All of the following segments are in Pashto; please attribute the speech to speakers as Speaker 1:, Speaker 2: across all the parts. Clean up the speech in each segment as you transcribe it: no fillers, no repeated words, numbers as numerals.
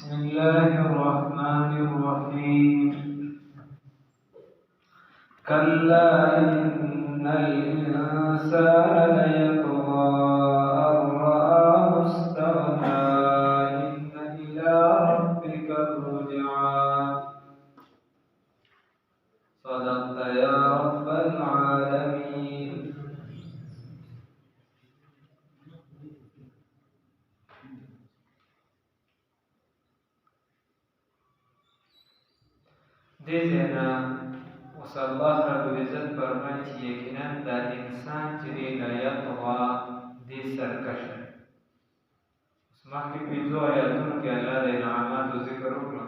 Speaker 1: بسم الله الرحمن الرحيم كلا إن الإنسان ليطغى أن رآه استغنى إن إلى ربك الرجعى صدقت يا رب العالمين. دینا وصلی الله رب العزت فرمایي چې یقینا دا انسان چې دی لا یطغى دی سرکش. مخکې پنځو آیاتونو کې الله د انعاماتو ذکر وکړ.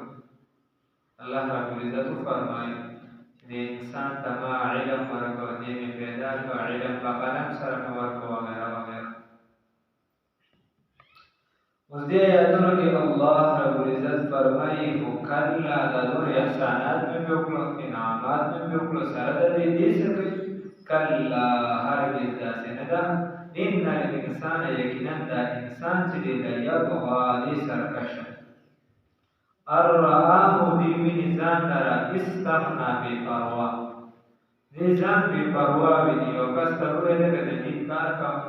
Speaker 1: الله رب العزت فرمایي چې د انسان ته ما علم ورکړ، دې مې پیدا کړ، علم په قلم سره مې ورکړ وغیره وغیره. اوس دې آیاتونو کې الله رب العزت فرمایي وکلا دا نور احسانات مې وکړل، انعامات مې وکړل، سره د دې څه کوي؟ کلا هرګز داسې نه ده. ان الانسان یقینا دا انسان چې دی لا یطغى دی سرکش. ان رآه دی ویني ځان لره استغنا بې پروا، دی ځان بې پروا ویني. یو کس ته وویل که د دین کار کوه،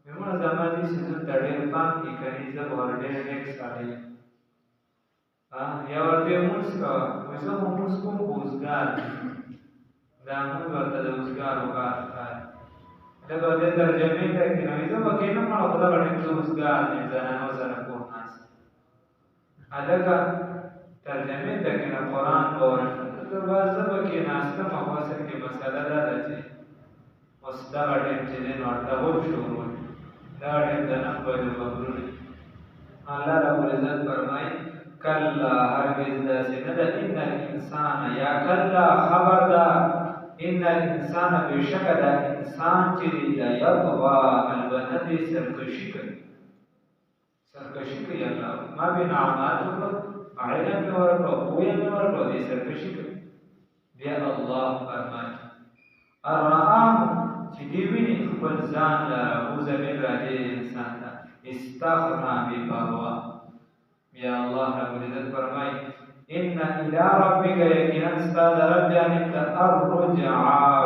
Speaker 1: مېرمنه زما دې څیزونو ته ډېر پام کې کوي، زه به ور ډېر نیک سړی یم. یا ورته لمونځ کوه، وایي زه خو لمونځ کوم خو اوزګار یم. دا لمونځ ورته د اوزګارو کار ښکاري. دغه دې ترجمې ته کښېنوي، زه به کښېنم مړه خو دغه ټیم زه اوزګار یم، زنانو سره کور ناست یم. هلکه ترجمې ته کښېنه، قرآن به ورشم، زه به کښېناستم او اصل کې مسله دا ده چې اوس دغه ټیم چې دی نو ډبل شروع دی، دغه ټیم د 9 بجو خبرونه. الله رب العزت فرمایي کلا هرګز داسې نه ده. ان الانسان یا کلا خبردار، ان الانسان بېشکه دا انسان چې دی لا یطغى البته دی سرکشي کوي. سرکشي کوي. الله ما به انعامات وکړل، علم مې ورکړو، پوهه مې ورکړو، دی سرکشي کوي. بیا الله فرمایي ان رآه چې دی ویني خپل ځان لره، او زمین را دی انسان ته استغنا بې پروا. بیا الله رب العزت فرمایي ان الى ربک یقینا ستا د رب جانب ته الرجعى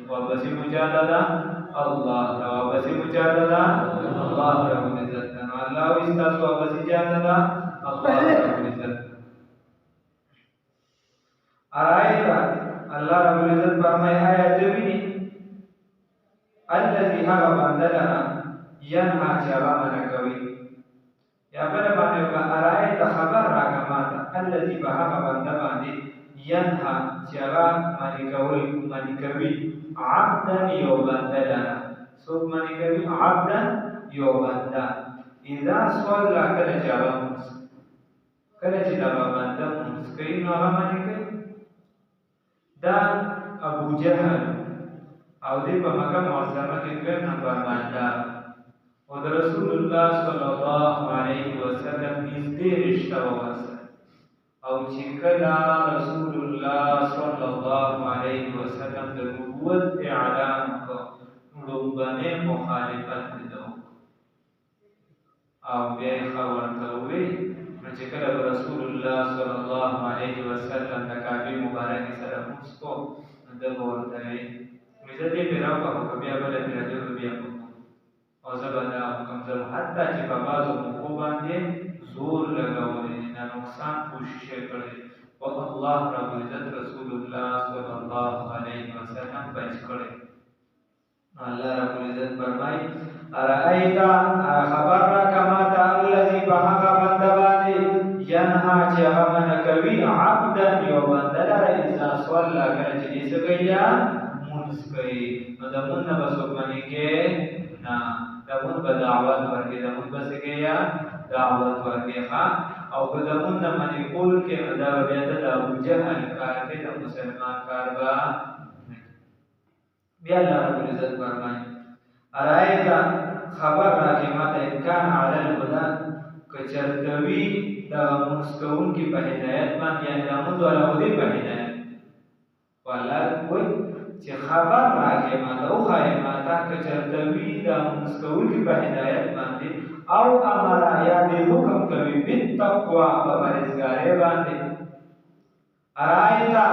Speaker 1: واپسې مجادله الله ته، واپسې مجادله الله رب العزت ته. نو الله وایي ستاسو واپسې مجادله الله رب العزت. ارایت الله رب العزت فرمایي آیا ته ویني الذي هغه بنده لره ینهی چې هغه منع کوي. یا بله باندې وکړه ارایت خبر راکړه ماته الذي په هغه بنده باندې ینهی چې هغه منع کوي عبدا یو بنده لره. څوک منع کوي؟ عبدا یو بنده. اذا صلی کله چې هغه لمونځ، کله چې دغه بنده لمونځ کوي نو هغه منع کوي. دا ابو جهل او دی په مکه معظمه کې دویم نمبر بنده او د رسول الله صلی الله علیه وسلم نږدې رشته وباسه. او چې کله رسول الله صلی الله علیه وسلم د نبوت اعلان وکړ، لومړنی مخالفت یې وکړ او بیا یې ښه ورته وویل. نو چې کله به رسول الله صلی الله علیه وسلم د کعبې مبارکې سره لمونځ کو، نو ده به ورته ویل زه دې پرې راوکړم خو بیا بله پرې راجو بیا به او زه به دا وکړم. زه حتی چې په بعضو موقعو باندې زور لګولی، نه نقصان کوشش یې کړی، خو الله رب العزت رسول الله صلی الله علیه وسلم بچ کړی. الله رب العزت فرمایي ارایت خبر راکړه ماته الذي په هغه بنده باندې ینهی چې هغه منع کوي عبدا یو بنده لره اذا صلی کله چې دې څه کوي لمونځ کوي. نو د لمونځ نه به څوک منع کوي؟ نه، د لمونځ به دعوت ورکړي، د لمونځ به څه کوي؟ دعوت ورکړي. او که د لمونځ نه منع کول کې نو دا به بیا د ابوجهل کار دی، د مسلمان کار به نه. بیا الله رب العزت فرمایي ارایت خبر راکړه ماته ان کان علی الهدی که چېرته وي دغه لمونځ کوونکي په هدایت باندې، یعنې د لمونځ والا هدي په هدایت. الله وایي چې خبر راکړه ماته، وښایه ماته که چېرته وي د لمونځ کوونکي په هدایت باندې او امر یا دې حکم کوي بالتقوا په پرهیزګارۍ باندې ارایتا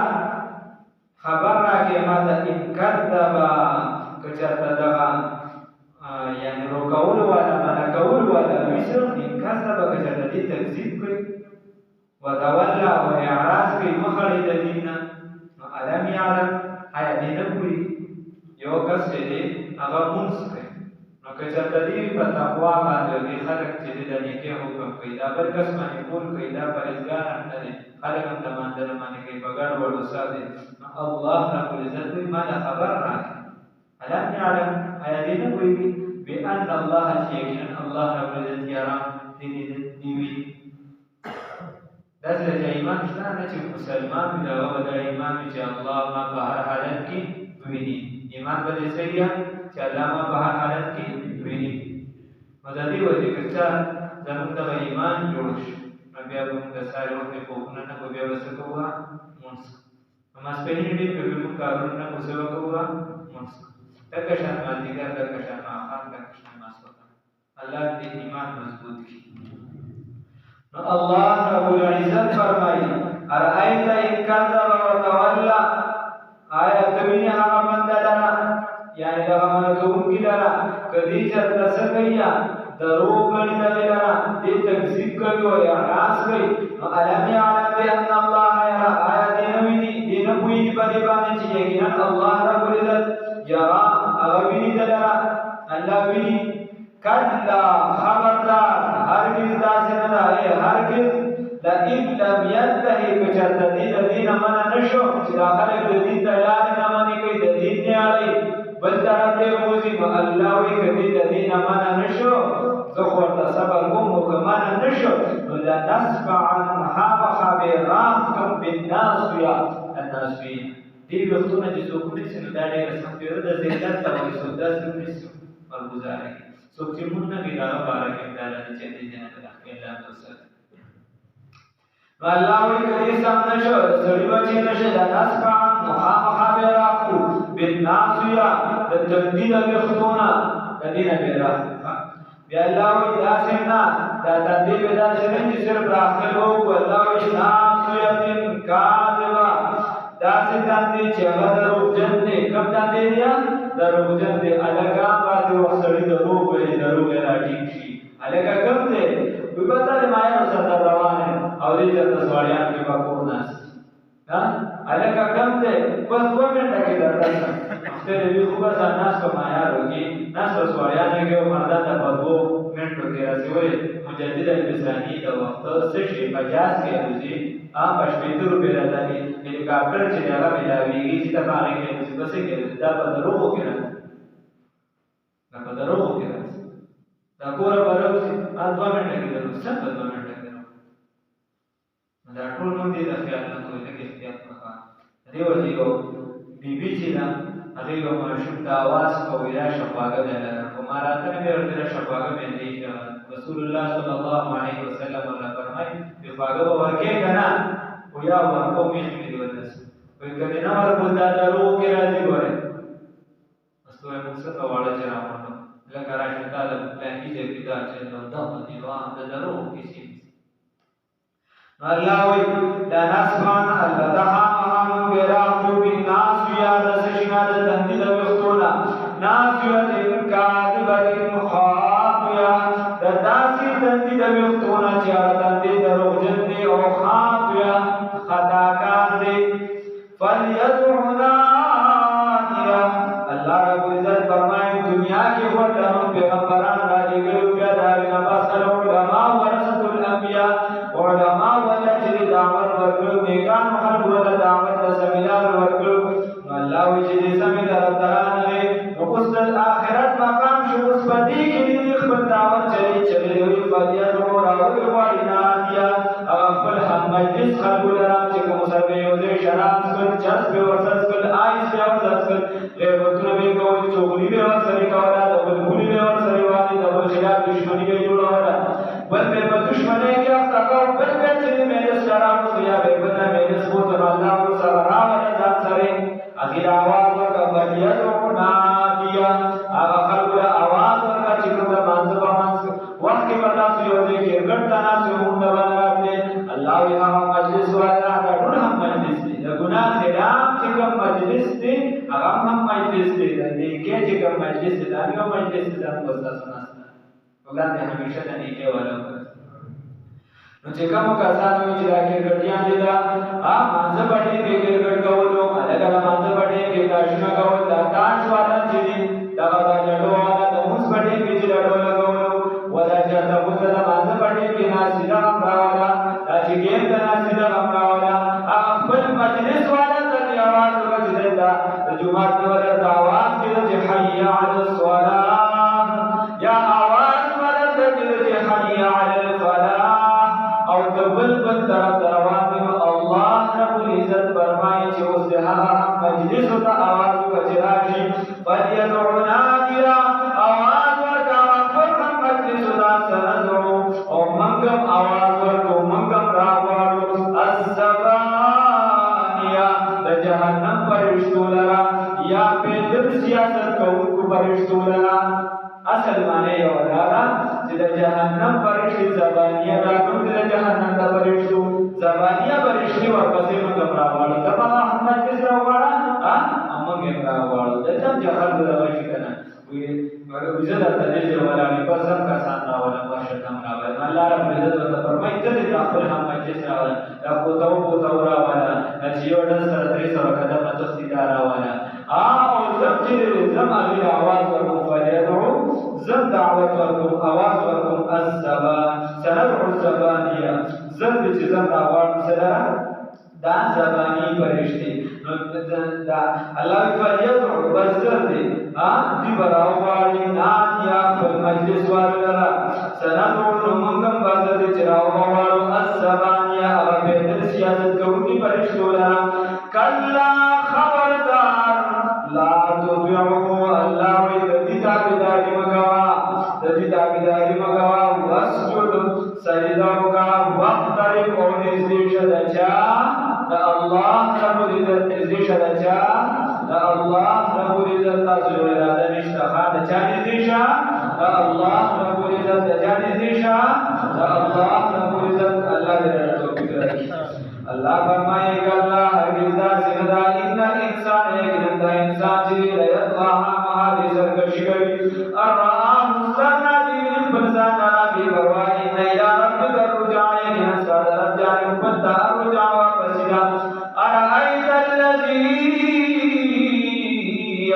Speaker 1: خبر راکې ما ته ان کذبا کچرته دغه یعنی روکول والا منع کول والا ویسر ان کذبا کچرته دې تکذیب کوي وتولى او اعراض کوي مخړې د دین نه علم یعلم آیا دې نه پوهېږي یو کس چې دی هغه مونځ کوي نو که چېرته دې په تقوا باندې دې خلک چې دی د نیکۍ حکم کوي دا بل کس باندې کول کوي دا پرهیزګار هم نه دی خلک هم د مانځنه باندې کوي په ګډوډو ساتي نو الله رب العزت وایي ما له خبر راکړي علم یعلم آیا دې نه پوهېږي بأن الله چې یقینا الله رب العزت یارا دې وي داسې چې ایمان شته نه چې مسلمان وي دا هغه د ایمان چې الله ما په هر حالت کې ویني ایمان به دې صحیح چې الله ما په هر حالت کې ویني نو د دې وجې که چا زموږ دغه ایمان جوړ شي نو بیا به موږ د سهار وختې خوبونه نه کوو بیا به څه کوو مونځ نو ماسپښین ډېر به موږ کارونه نه کوو څه به کوو مونځ دغه شان مازدیګر دغه شان ماښام دغه شان ماسخوتن الله دې ایمان مضبوط کړي نو الله رب العزت فرمایي ارأیت ان کذب وتولى آیا کوي هغه بنده لرا یعنی هغه منکوونکی لرا کدی چرته څه کوي درو غړي لرا دې تکذیب کوي او اعراض کوي علم یعلم بان الله یرا آیا دې نو ویني دې نه پوهیږي په دې باندې چې یقینا الله رب العزت یرا هغه ویني لرا الله ویني کلا خبردار هرگز داسې نه ده هرگز لئن لم ينتهي کچرته دې د دین منع نشو چې دا خلک د دین د لارې نه منې کوي د دین نه اړوي بل طرف ته وځي نو الله وایي که دې د دین منع نشو زه خو ورته صبر کوم خو که منع نشو نو لنسفعا خامخا به راحکم بالناصیه الناصیین دې وختونه چې څوک ونیسي نو دا ډېره سختي ده د ذلت ته وایي څوک داسې ونیسي مرګوزاره کوي څوک چې مونږ نه کوي د هغه باره کې دا راځي چې دې نه ده الله دوسر الله وی کدی سم نشو سړی بچی نشه د نسبا مخامخا به راکو بالناسیا د تندید وختونه د دینه به راکو بیا الله وی داسې نه د تندید به داسې نه چې صرف راخل وو الله وی ناسیتن کاذبا داسې تندید چې هغه دروغجن دی کوم تندید یا دروغجن دی الګا باندې وسړی دروغ وی دروغ را ټیک شي الګا کوم دی وبدل ما یو سره روانه او دې ته سواليان کې پکور ناس ها الګا کوم دی په 2 منټه کې درته ته دې خو به ناس په معیار وږي ناس په سواليان کې مردان په 2 منټو کې راځي مجدد البسانی د وخت څه شي 50 کې راځي په 70 روپے راځي هلیکاپټر چې هغه ملاويږي چې تبانه کې بس کې دا په دروغو کې راځي دا په دروغو کې راځي دا کوره بروسي 2 منټه کې درو څه 2 منټه کې دا ټول نو دې د خیال نه کوي لکه احتیاط وکړه دیو دیو بیبي چې دا هغه یو ماشوم د आवाज په ویلا شفاګه ده کوماراته به ورته شفاګه باندې رسول الله صلی الله علیه وسلم فرمایي شفاګه ورکه کنه او یا ورکو میخ می دی ودس وي کله نه ورکو دا درو کې راځي ګوره استوه مقصد واړه چې راوړل لکه راشه تعالی پلانکی دې کیدا چې دا باندې واه د درو کیسې الله وی دا نسبان البدها من براقو بالناس یا دسشنا د تندید وختونا نافیت کاذبت خاطیا د داسی تندید وختونا چې تندید دروغجن دی او خاطیا خطاکار دی فلیدعنا الله رب العزت فرمایي دنیا کې ورته پیغمبران را لېږلي بیا د هغې نه پس علماء ورثة الانبیاء علماء ولته دعوت ورکړو میګانو خلکو ته دعوت د سمینار ورکړو الله وی چې دې سمې طرف ته رانغلې نو اوس د آخرت مقام شو اوس په دې کې دې خپل دعوت چلی وي فلیدعو راوړي غواړي نادیا هغه خپل هم مجلس خلکو لره چې کوم سره به یو ځای شراب څښل چرس به ورسره څښل آیس به ورسره څښل غیبتونه به یې کول چغلي به ورسره کوله د بل پولي به ورسره وایي د بل خلاف دښمني به یې جوړوله بل به په دښمنۍ کې اخته کول بل به چې مجلس شراب وڅښي یا به بل نه مجلس بوته نو الله ورسره راوړه ځان سره اخر آواز وکړه فلیدعو نادیا هغه خلکو له آواز ورکړه چې کوم د مانځه په منځ وخت کې الله هغه مجلس والا دا ټول هم مجلس دی د ګناه خلاف چې کوم مجلس دی هغه هم مجلس دی د نیکۍ چې کوم مجلس دی دا هم مجلس دی دا وساسو ناسته وګورئ همیشه د نیکۍ والا نو چې کوم کسانو چې دا ګرګړیان دي دا مانځ باندې به ګرګړ کولو هغه مانځ باندې کې تاشنه کول دا تاش والا چې دي دا جړو والا د موږ باندې کې چې جړو لګولو ولا چې دا بوت د مانځ باندې کې ناسیدا راوالا دا چې ګیم د ناسیدا راوالا خپل مجلس والا ته आवाज وکړي دا د جمعه د ور د आवाज کې چې حي علی الصلاه یا आवाज ورته چې حي علی الفلاح او دبل بل طرف روان الله رب العزت فرمایي چې اوس ده مجلس ته आवाज وکړي راشي فليدعو ناديا आवाज ورکا پر مجلس ته سندو او منګم आवाज ورکو منګم راوړو الزبانيه د جهنم پرشتو لرا یا په دې سیاست کوونکو پرشتو لرا اصل معنی یو دا چې د جهنم پرشتي زبانیه راغلي د جهنم د پرشتو زبانیه پرشتي ورپسې موږ راوړل دا په احمد کې راوړل موږ راوړل د څه جهل د وشي کنه وي عزت د دې ولا نه پسند کا سان راوړل ورشه تم راوړل الله رب عزت ته فرمایي ته د خپل هم مجلس راوړل دا کوته راوړل چې یو ډول سره درې سره قدم تصدیق راوړل او زم علي आवाज ورکو فلیدعو زم دعوت ورکو आवाज ورکو الزبان سندعو الزبانیه زم چې زم آواز سره دا زبانی پرشتي دا الله فلیدعو بزر دی دی براوالي نادیا په مجلس والرا سندعو منګم بزر چې راوالو الزبانیه او په دې سیاست کوونکی پرشتو لرا کلا خبردار لا تطيعوا الله الذي تابعداري مكوا الذي تابعداري مكوا واسجد سجدوك واقترب او نزدیک شدچا دا الله رب العزت نزدیک شدچا دا الله رب العزت تاسو اراده نشته دا چا نزدیک شه دا الله رب العزت دا چا نزدیک شه دا الله رب العزت الله دې توفیق راکړي الله فرمائے کہ اللہ ہرگز زندہ ان انسان ایک زندہ انسان جی رضا مہادی سرکشی کری ارآم سرنا دیوین بلزانا بی بروائی نیلا رب در رجائے گنسا در جائے مبتا رجا واپسینا ارائیت اللذی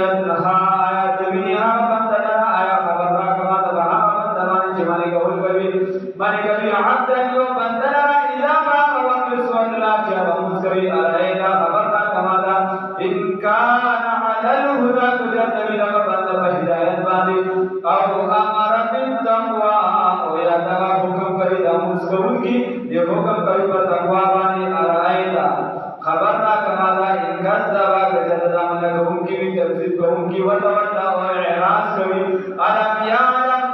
Speaker 1: انہا آیات بنیہا بندنا آیا خبر راکما تبہا بندمانی چمانی قول کبھی مانی کبھی عبدن یو بندنا اذا با والله جاب مسكري علينا خبرنا كما إن كان على الهدى كجرت من قبل فهداية بادي أو أمر بالتقوى أو يتغى حكم كريد مسكرون کی یہ حکم کری پر تقوى بانی علينا خبرنا كما إن كذب كجرت من قبل کی تفسیر قوم کی وتولى وإعراض کری ألم يعلم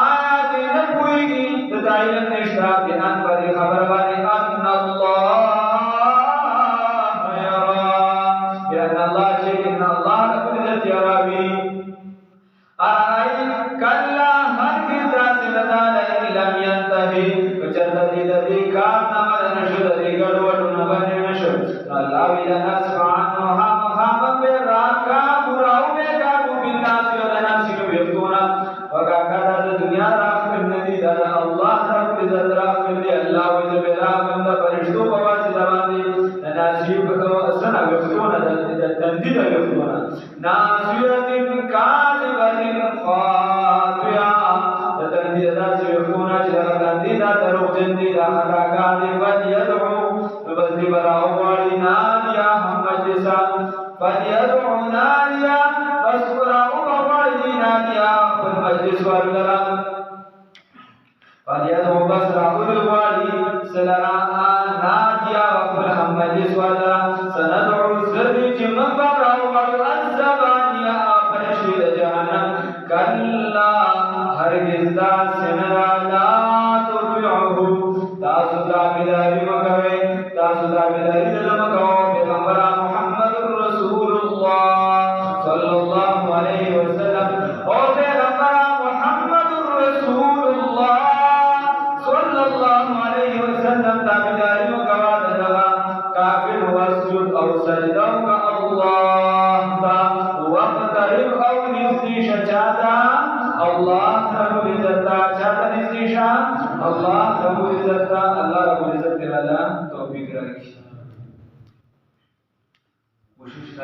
Speaker 1: آيات نبوئي تدعين النشرة بأن بری خبر بانی أن الله الله إلى ناس عنها مخافا براكا براو بيكابو بالناس ولناس يبيضون وكاكا الدنيا راك النبي دانا الله رب العزت راك النبي الله وجب راك النبي فرشتو بواسطة باندي ناس سنة يفتون تنديد يفتون ناسية كاذبة خاطئة تنديد ناس يفتون جلال تنديد تروق جنديد خطا كاذبة يدعو بسنی براو والی نادیا مجلسا فلیدعو نادیا بس براو والی نادیا پر مجلس واللرا فلیدعو بس راود والی سلرا نادیا پر مجلس واللرا سندعو سردی چمم براو والی الزبانیا پرشید جہنم کلا ہرگز دا سنرا لا تطیعہو تاسو تابداری مکوے تاسو تابداری دلمکو پیغمبر محمد رسول اللہ صلی اللہ علیہ وسلم او پیغمبر محمد رسول اللہ صلی اللہ علیہ وسلم تابداری الله تا وقترب او نزدیش چاہتا اللہ رب العزت تا چاہتا نزدیش اللہ رب العزت تا اللہ رب العزت تیرالا توفیق رکھی کوشش